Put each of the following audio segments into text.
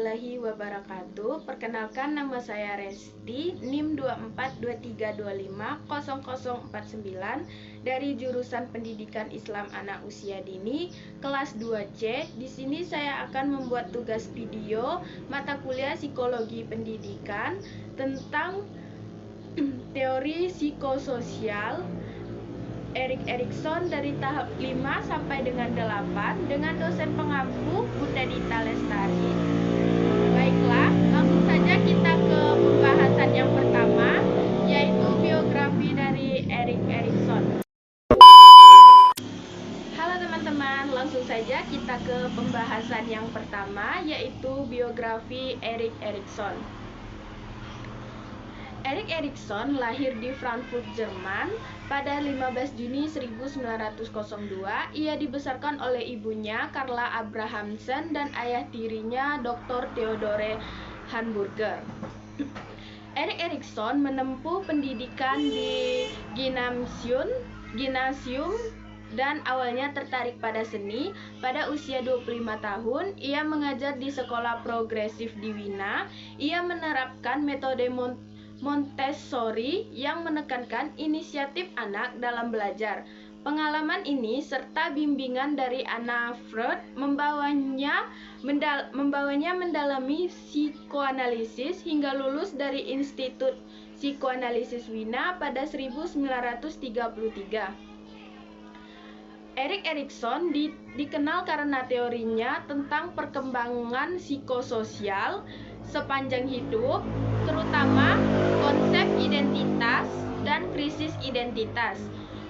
warahmatullahi wabarakatuh. Perkenalkan, nama saya Resti, NIM 2423250049 dari jurusan Pendidikan Islam Anak Usia Dini kelas 2C. Di sini saya akan membuat tugas video mata kuliah Psikologi Pendidikan tentang teori psikososial Erik Erikson dari tahap 5 sampai dengan 8 dengan dosen pengampu Bunda Dita Lestari. Baiklah, langsung saja kita ke pembahasan yang pertama, yaitu biografi dari Erik Erikson. Halo teman-teman, langsung saja kita ke pembahasan yang pertama, yaitu biografi Erik Erikson. Erik Erikson lahir di Frankfurt, Jerman pada 15 Juni 1902. Ia dibesarkan oleh ibunya Carla Abrahamsen dan ayah tirinya Dr. Theodore Hamburger. Erik Erikson menempuh pendidikan di gimnasium dan awalnya tertarik pada seni. Pada usia 25 tahun, ia mengajar di sekolah progresif di Wina. Ia menerapkan metode Montessori yang menekankan inisiatif anak dalam belajar. Pengalaman ini serta bimbingan dari Anna Freud membawanya mendalami psikoanalisis hingga lulus dari Institut Psikoanalisis Wina pada 1933. Erik Erikson dikenal karena teorinya tentang perkembangan psikososial sepanjang hidup, terutama konsep identitas dan krisis identitas.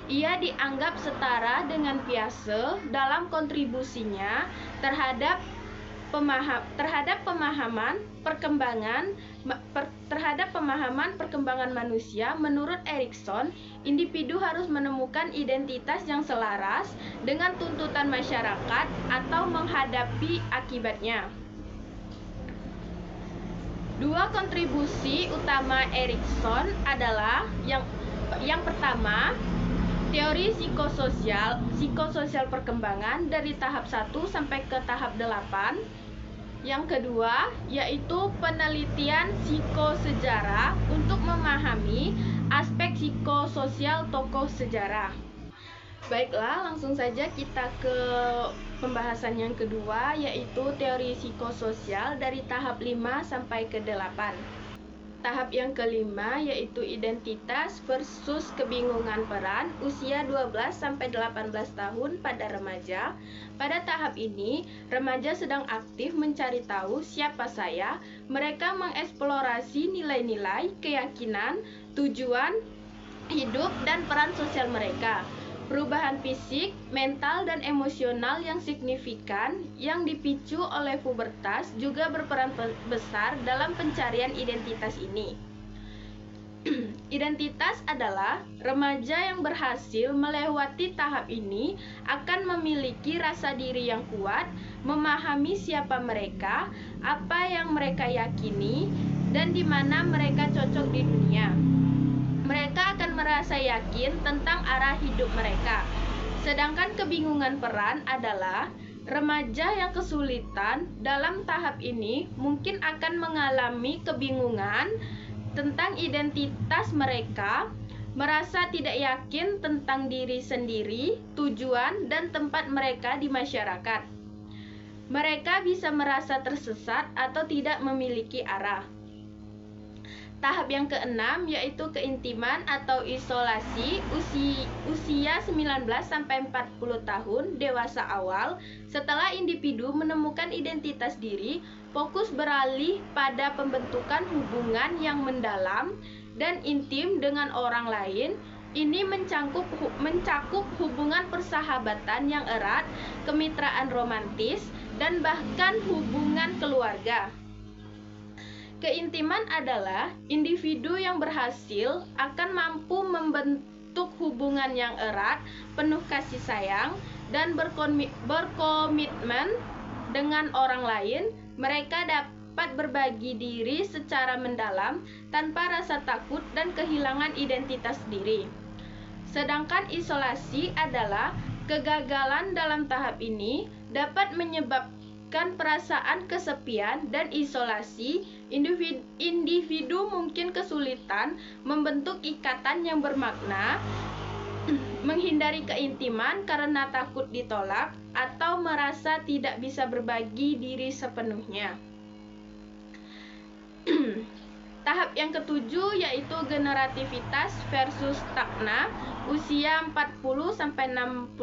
Ia dianggap setara dengan Piaget dalam kontribusinya terhadap pemahaman perkembangan manusia. Menurut Erikson, individu harus menemukan identitas yang selaras dengan tuntutan masyarakat atau menghadapi akibatnya. Dua kontribusi utama Erikson adalah yang pertama, teori psikososial perkembangan dari tahap 1 sampai ke tahap 8. Yang kedua, yaitu penelitian psikosejarah untuk memahami aspek psikososial tokoh sejarah. Baiklah, langsung saja kita ke pembahasan yang kedua, yaitu teori psikososial dari tahap 5 sampai ke 8. Tahap yang kelima yaitu identitas versus kebingungan peran usia 12 sampai 18 tahun pada remaja. Pada tahap ini, remaja sedang aktif mencari tahu siapa saya. Mereka mengeksplorasi nilai-nilai, keyakinan, tujuan hidup dan peran sosial mereka. Perubahan fisik, mental, dan emosional yang signifikan yang dipicu oleh pubertas juga berperan besar dalam pencarian identitas ini. Identitas adalah remaja yang berhasil melewati tahap ini akan memiliki rasa diri yang kuat, memahami siapa mereka, apa yang mereka yakini, dan di mana mereka cocok di dunia. Mereka akan merasa yakin tentang arah hidup mereka. Sedangkan kebingungan peran adalah remaja yang kesulitan dalam tahap ini mungkin akan mengalami kebingungan tentang identitas mereka, merasa tidak yakin tentang diri sendiri, tujuan, dan tempat mereka di masyarakat. Mereka bisa merasa tersesat atau tidak memiliki arah. Tahap yang keenam yaitu keintiman atau isolasi usia 19 sampai 40 tahun dewasa awal. Setelah individu menemukan identitas diri, fokus beralih pada pembentukan hubungan yang mendalam dan intim dengan orang lain. Ini mencakup hubungan persahabatan yang erat, kemitraan romantis, dan bahkan hubungan keluarga. Keintiman adalah individu yang berhasil akan mampu membentuk hubungan yang erat, penuh kasih sayang, dan berkomitmen dengan orang lain. Mereka dapat berbagi diri secara mendalam tanpa rasa takut dan kehilangan identitas diri. Sedangkan isolasi adalah kegagalan dalam tahap ini dapat menimbulkan perasaan kesepian dan isolasi. Individu mungkin kesulitan membentuk ikatan yang bermakna, menghindari keintiman karena takut ditolak, atau merasa tidak bisa berbagi diri sepenuhnya. Tahap yang ketujuh yaitu generativitas versus stagna, usia 40-65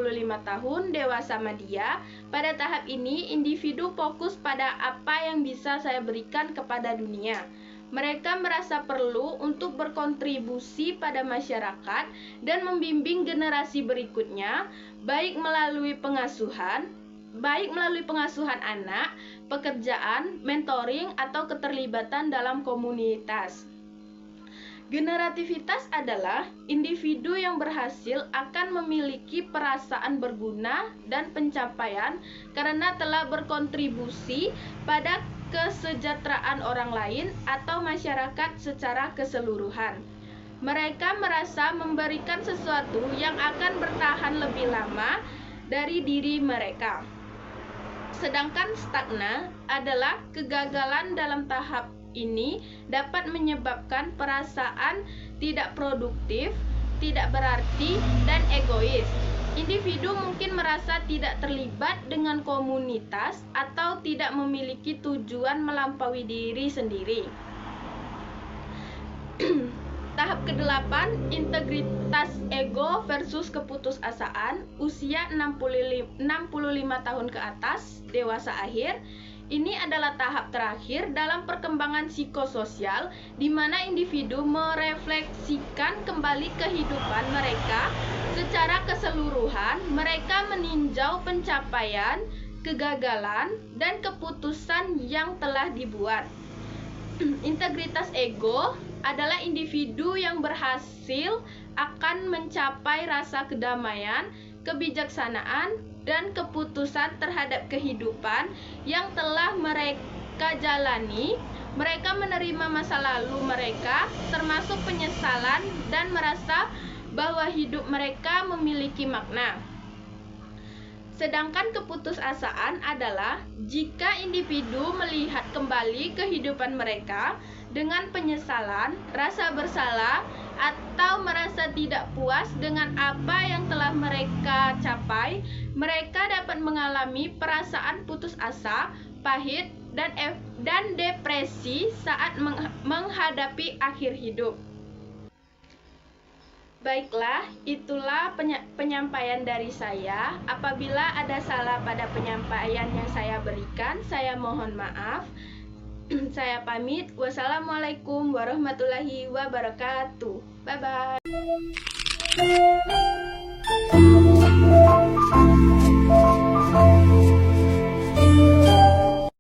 tahun, dewasa media. Pada tahap ini, individu fokus pada apa yang bisa saya berikan kepada dunia. Mereka merasa perlu untuk berkontribusi pada masyarakat dan membimbing generasi berikutnya, baik melalui pengasuhan anak, pekerjaan, mentoring, atau keterlibatan dalam komunitas. Generativitas adalah individu yang berhasil akan memiliki perasaan berguna dan pencapaian karena telah berkontribusi pada kesejahteraan orang lain atau masyarakat secara keseluruhan. Mereka merasa memberikan sesuatu yang akan bertahan lebih lama dari diri mereka. Sedangkan stagna adalah kegagalan dalam tahap ini dapat menyebabkan perasaan tidak produktif, tidak berarti, dan egois. Individu mungkin merasa tidak terlibat dengan komunitas atau tidak memiliki tujuan melampaui diri sendiri. Tahap ke-8, integritas ego versus keputusasaan, usia 65 tahun ke atas, dewasa akhir. Ini adalah tahap terakhir dalam perkembangan psikososial di mana individu merefleksikan kembali kehidupan mereka secara keseluruhan. Mereka meninjau pencapaian, kegagalan, dan keputusan yang telah dibuat. Integritas ego adalah individu yang berhasil akan mencapai rasa kedamaian, kebijaksanaan, dan keputusan terhadap kehidupan yang telah mereka jalani. Mereka menerima masa lalu mereka, termasuk penyesalan, dan merasa bahwa hidup mereka memiliki makna. Sedangkan keputusasaan adalah jika individu melihat kembali kehidupan mereka dengan penyesalan, rasa bersalah, atau merasa tidak puas dengan apa yang telah mereka capai, mereka dapat mengalami perasaan putus asa, pahit, dan depresi saat menghadapi akhir hidup. Baiklah, itulah penyampaian dari saya. Apabila ada salah pada penyampaian yang saya berikan, saya mohon maaf. Saya pamit. Wassalamualaikum warahmatullahi wabarakatuh. Bye-bye.